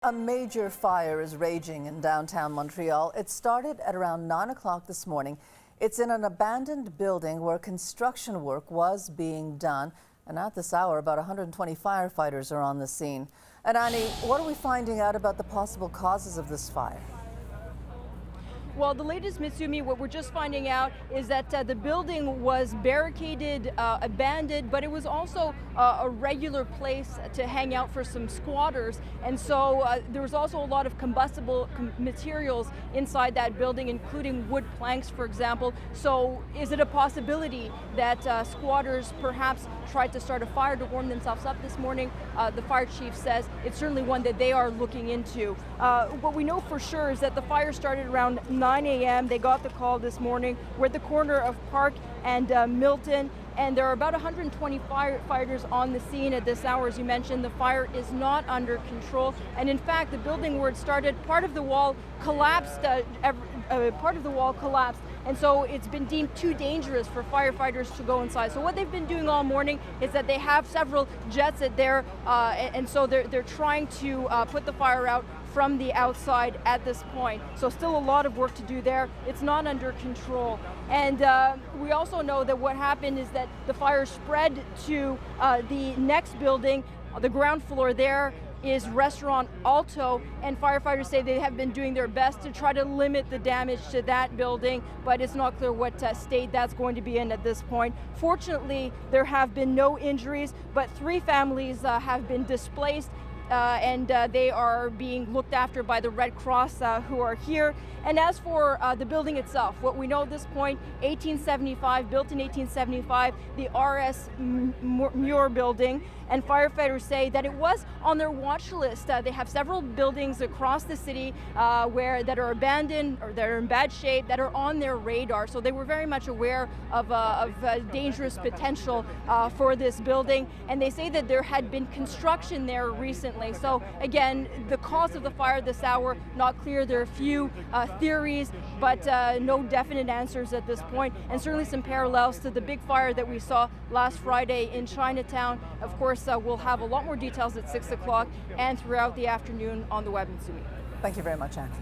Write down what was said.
A major fire is raging in downtown Montreal. It started at around 9 o'clock this morning. It's in an abandoned building where construction work was being done. And at this hour, about 120 firefighters are on the scene. And Annie, what are we finding out about the possible causes of this fire? Well, the latest, Mitsumi, what we're just finding out is that the building was barricaded, abandoned, but it was also a regular place to hang out for some squatters. And so there was also a lot of combustible materials inside that building, including wood planks, for example. So is it a possibility that squatters perhaps tried to start a fire to warm themselves up this morning? The fire chief says it's certainly one that they are looking into. What we know for sure is that the fire started around 9 a.m. They got the call this morning. We're at the corner of Park and Milton, and there are about 120 firefighters on the scene at this hour. As you mentioned, the fire is not under control, and in fact, the building where it started, part of the wall collapsed. And so it's been deemed too dangerous for firefighters to go inside. So what they've been doing all morning is that they have several jets at there, and so they're trying to put the fire out from the outside at this point. So still a lot of work to do there. It's not under control. And we also know that what happened is that the fire spread to the next building, the ground floor there is Restaurant Alto, and firefighters say they have been doing their best to try to limit the damage to that building, but it's not clear what state that's going to be in at this point. Fortunately, there have been no injuries, but 3 families have been displaced, and they are being looked after by the Red Cross who are here. And as for the building itself, what we know at this point, 1875, built in 1875, the R.S. Muir building, and firefighters say that it was on their watch list. They have several buildings across the city that are abandoned or that are in bad shape, that are on their radar. So they were very much aware of dangerous potential for this building. And they say that there had been construction there recently. So again, the cause of the fire this hour, not clear. There are a few theories, but no definite answers at this point. And certainly some parallels to the big fire that we saw last Friday in Chinatown. Of course, we'll have a lot more details at 6 o'clock and throughout the afternoon on the web, Mitsumi. Thank you very much, Anne.